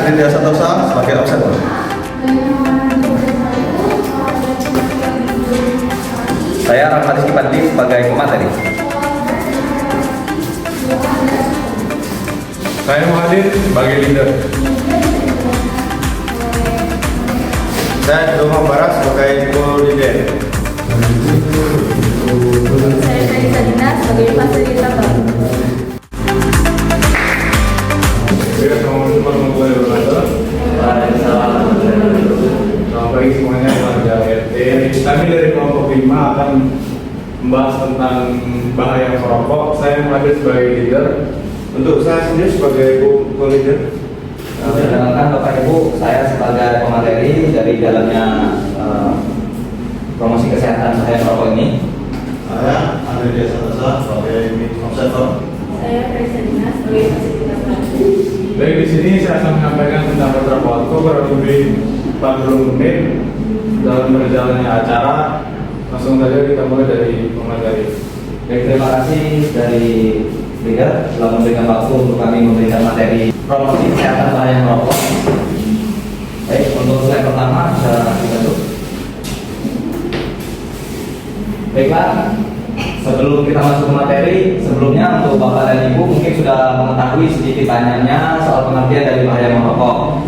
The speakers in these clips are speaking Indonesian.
Andri Dia Santosa sebagai observer. Saya Rahmat Rizky Padli sebagai pemateri. Saya Muhadir sebagai leader. Saya Doma Barat sebagai koordinator. Saya Raisa Dina sebagai fasilitator. Assalamualaikum warahmatullahi wabarakatuh. Selamat pagi semuanya, warga RT. Kami dari kelompok 5 akan membahas tentang bahaya merokok. Saya Muhadir sebagai leader. Untuk saya sendiri sebagai co-leader. Perkenalkan Bapak Ibu, saya sebagai pemateri dari jalannya promosi kesehatan bahaya merokok ini. Saya Andri Dia Santosa sebagai observer. Saya Raisa Dina sebagai fasilitator. Baik, di sini saya akan menyampaikan tentang beberapa waktu kurang lebih 40 menit dalam berjalannya acara. Langsung saja kita mulai dari pemateri. Baik, terima kasih dari leader telah memberikan waktu untuk kami memberikan materi promosi kesehatan bahaya merokok. Baik, untuk slide pertama bisa dibantu. Baiklah, sebelum kita masuk ke materi, sebelumnya untuk Bapak dan Ibu mungkin sudah mengetahui sedikit banyaknya soal pengertian dari bahaya merokok.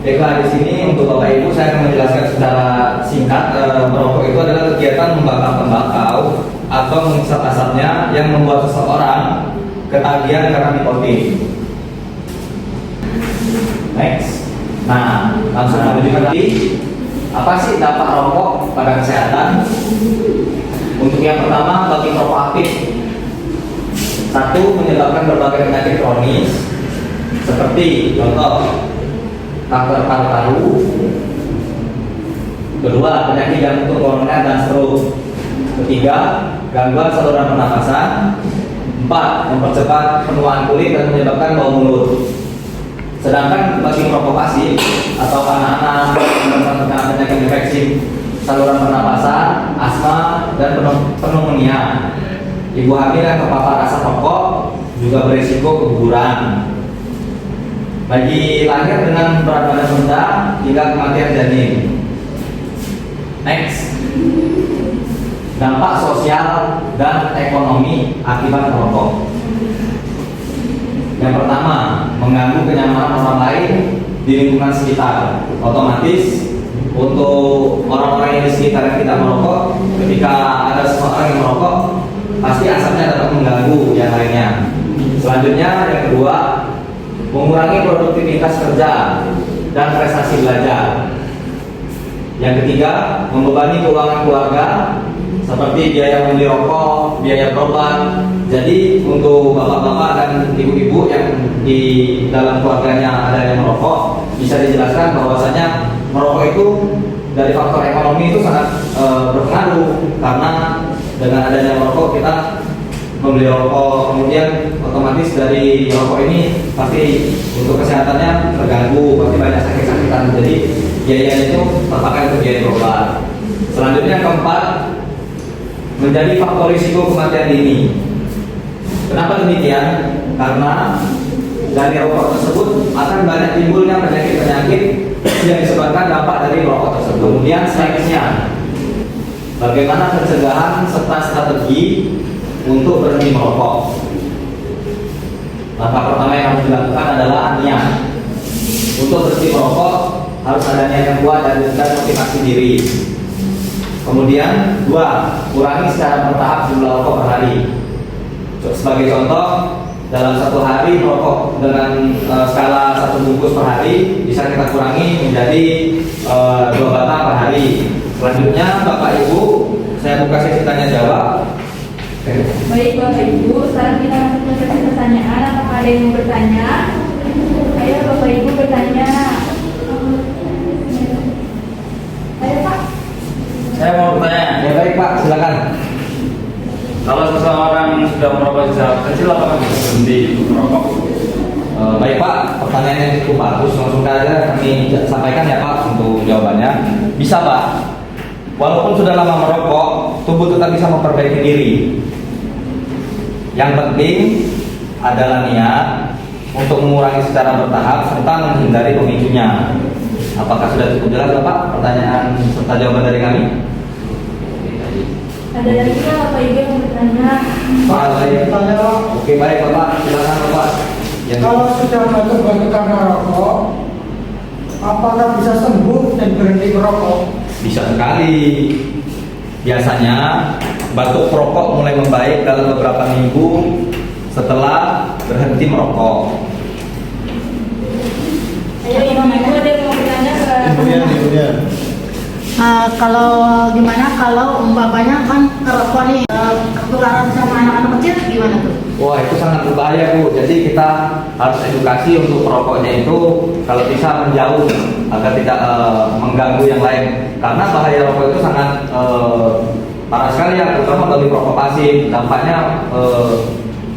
Baiklah, di sini untuk Bapak Ibu saya akan menjelaskan secara singkat. Merokok itu adalah kegiatan membakar tembakau atau menghisap asapnya yang membuat seseorang ketagihan karena nikotin. Next. Nah, langsung menuju lagi. Apa sih dampak rokok pada kesehatan? Untuk yang pertama, bagi merokok aktif. Satu, menyebabkan berbagai penyakit kronis seperti contoh kanker paru-paru. Kedua, penyakit jantung koroner dan stroke. Ketiga, gangguan saluran pernapasan. Empat, mempercepat penuaan kulit dan menyebabkan bau mulut. Sedangkan bagi merokok pasif atau anak-anak yang terkena penyakit infeksi saluran pernapasan, asma, dan pneumonia, ibu hamil yang terpapar asap rokok juga berisiko keguguran. Bagi lahir dengan berat badan rendah hingga kematian janin. Next. Dampak sosial dan ekonomi akibat merokok. Yang pertama, mengganggu kenyamanan orang lain di lingkungan sekitar. Otomatis untuk orang-orang yang di sekitar yang tidak merokok, ketika ada seseorang yang merokok, pasti asapnya dapat mengganggu yang lainnya. Selanjutnya, yang kedua, mengurangi produktivitas kerja dan prestasi belajar. Yang ketiga, membebani keuangan keluarga seperti biaya membeli rokok, biaya berobat. Jadi untuk bapak-bapak dan ibu-ibu yang di dalam keluarganya ada yang merokok, bisa dijelaskan bahwasanya merokok itu dari faktor ekonomi itu sangat berpengaruh, karena dengan adanya merokok kita membeli rokok, kemudian otomatis dari rokok ini pasti untuk kesehatannya terganggu, pasti banyak sakit-sakitan. Jadi biaya itu terpakai untuk biaya berobat. Selanjutnya keempat, menjadi faktor risiko kematian dini. Kenapa demikian? Karena dari rokok tersebut akan banyak timbulnya penyakit-penyakit yang disebabkan dampak dari rokok tersebut. Kemudian selanjutnya, bagaimana pencegahan serta strategi untuk berhenti merokok. Langkah pertama yang harus dilakukan adalah niat. Untuk berhenti merokok harus ada niat yang kuat dan motivasi diri. Kemudian dua, kurangi secara bertahap jumlah rokok per hari. Sebagai contoh, dalam satu hari merokok dengan skala satu bungkus per hari bisa kita kurangi menjadi 2 batang per hari. Selanjutnya Bapak Ibu, saya buka sesi tanya jawab. Baik Bapak Ibu, sekarang kita masuk ke sesi pertanyaan. Apakah ada yang mau bertanya? Ayo Bapak Ibu bertanya. Ayo Pak. Saya mau bertanya. Ya baik Pak, silakan. Kalau seseorang sudah merokok sejak kecil, apakah bisa berhenti merokok? Baik Pak, pertanyaan yang cukup bagus. Langsung saja kami sampaikan ya Pak untuk jawabannya. Bisa Pak. Walaupun sudah lama merokok, tubuh tetap bisa memperbaiki diri. Yang penting adalah niat, untuk mengurangi secara bertahap serta menghindari pemicunya. Apakah sudah cukup jelas Bapak pertanyaan serta jawaban dari kami? Ada lagi nggak Bapak Ibu yang bertanya? Oke, baik Bapak, silakan Bapak. Kalau sudah batuk-batuk karena rokok, apakah bisa sembuh dan berhenti merokok? Bisa sekali. Biasanya batuk perokok mulai membaik dalam beberapa minggu setelah berhenti merokok. Ayo Ibu ada yang mau bertanya ke Kemudian. Kalau gimana kalau umpamanya kan rokok nih ketularan sama anak-anak kecil gimana tuh? Wah, itu sangat berbahaya Bu. Jadi kita harus edukasi untuk perokoknya itu kalau bisa menjauh agar tidak mengganggu yang lain. Karena bahaya rokok itu sangat parah sekali ya, terutama bagi perokok pasif. Dampaknya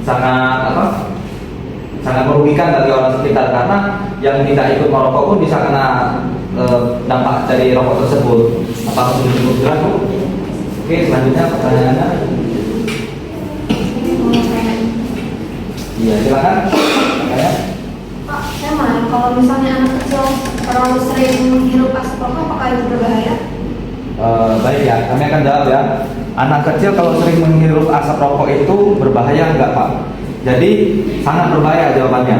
sangat merugikan bagi orang sekitar karena yang tidak ikut merokok pun bisa kena dampak dari rokok tersebut. Apakah sudah cukup jelas Bu? Oke, selanjutnya pertanyaannya. Iya, silakan. Pak, saya mau kalau misalnya anak kecil terlalu sering menghirup asap rokok, apakah itu berbahaya? Baik ya, kami akan jawab ya. Anak kecil kalau sering menghirup asap rokok itu berbahaya enggak Pak? Jadi sangat berbahaya jawabannya.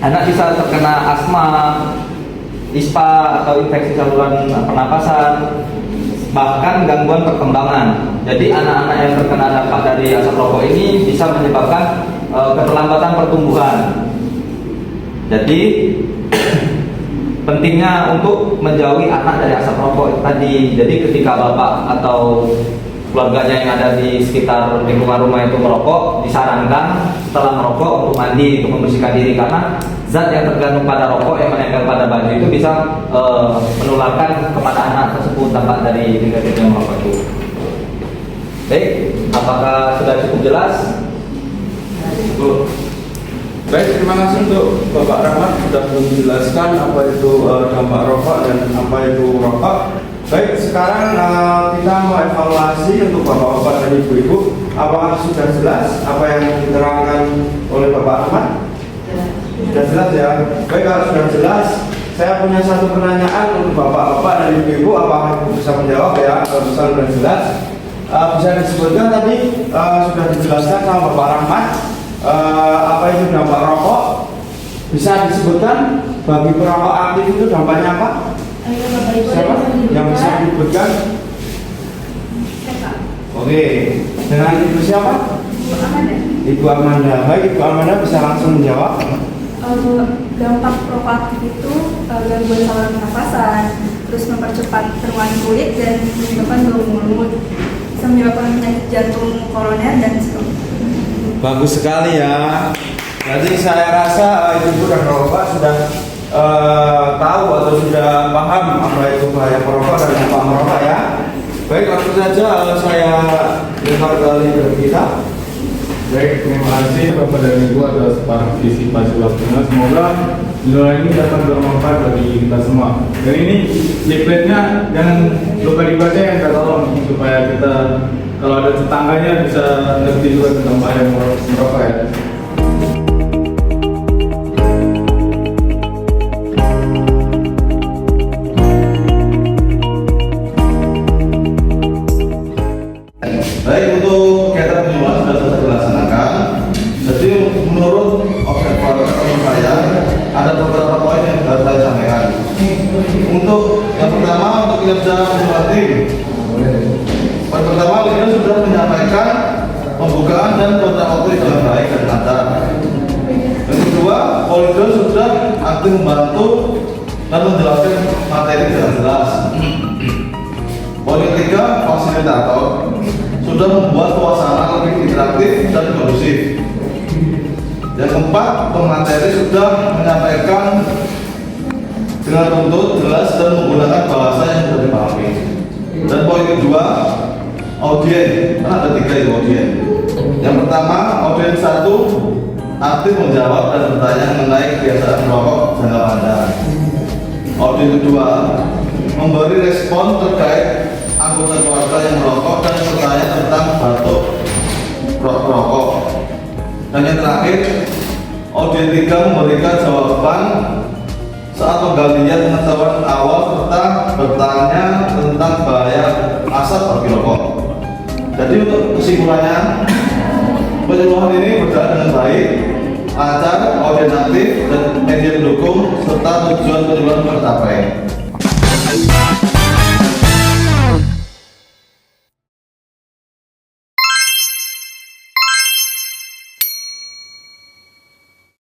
Anak bisa terkena asma, ISPA atau infeksi saluran pernapasan, bahkan gangguan perkembangan. Jadi anak-anak yang terkena dampak dari asap rokok ini bisa menyebabkan keterlambatan pertumbuhan. Jadi pentingnya untuk menjauhi anak dari asap rokok tadi. Jadi ketika bapak atau keluarganya yang ada di sekitar lingkungan rumah itu merokok, disarankan setelah merokok untuk mandi, untuk membersihkan diri karena zat yang tergantung pada rokok yang menempel pada baju itu bisa menularkan kepada anak tersebut dampak dari negatif yang merokok itu. Baik, apakah sudah cukup jelas? Bu. Baik, terima kasih untuk Bapak Rahmat sudah menjelaskan apa itu dampak rokok dan apa itu rokok. Baik, sekarang kita mau evaluasi untuk Bapak-Bapak dan Ibu-Ibu. Apakah sudah jelas apa yang diterangkan oleh Bapak Rahmat? Sudah jelas ya. Baik, kalau sudah jelas, saya punya satu pertanyaan untuk Bapak-Bapak dan Ibu-Ibu. Apakah Ibu bisa menjawab ya? Kalau misalnya sudah jelas, bisa disebutkan tadi sudah dijelaskan sama Bapak Rahmat. Apa itu dampak rokok? Bisa disebutkan bagi perokok aktif itu dampaknya apa? Siapa yang bisa disebutkan? Oke, dengan Ibu siapa? Ibu Amanda. Baik, Ibu Amanda bisa langsung menjawab. Dampak rokok aktif itu gangguan saluran pernapasan, terus mempercepat penuaan kulit dan menyebabkan bau mulut, bisa menyebabkan penyakit jantung koroner dan stroke. Bagus sekali ya. Jadi saya rasa Ibu dan Bapak sudah tahu atau sudah paham apa itu bahaya perokok dan dampak merokok ya. Baik, langsung saja saya lempar kali ke kita. Baik, terima kasih Bapak dan Ibu atas partisipasi waktunya. Semoga video ini dapat bermanfaat bagi kita semua. Dan ini leafletnya jangan lupa dibaca ya, tolong supaya kita kalau ada tetangganya bisa ngerti juga tentang bahaya merokok ya. Baik, untuk kegiatan penyuluhan sudah selesai dilaksanakan. Jadi menurut observasi saya ada beberapa poin yang harus saya sampaikan. Untuk yang pertama, untuk kinerja penyuluhan tim. Pertama, kita sudah menyampaikan pembukaan dan kontrak waktu dengan baik dan lancar. Yang kedua, Polidor sudah aktif membantu dan menjelaskan materi dengan jelas. Poin ketiga, fasilitator sudah membuat suasana lebih interaktif dan kondusif. Yang keempat, pemateri sudah menyampaikan dengan tuntut, jelas dan menggunakan bahasa yang sudah dipahami. Dan poin kedua, audien, kan ada 3 ya audien. Yang pertama, audien 1 aktif menjawab dan bertanya mengenai kebiasaan merokok jangka panjang. Audien kedua, memberi respon terkait anggota keluarga yang merokok dan bertanya tentang batuk rokok. Dan yang terakhir, Audien 3 memberikan jawaban saat penggantian pengetahuan awal serta bertanya tentang bahaya asap bagi rokok. Jadi untuk kesimpulannya, penyuluhan ini berjalan dengan baik, lancar, audien aktif, dan media pendukung serta tujuan penyuluhan tercapai.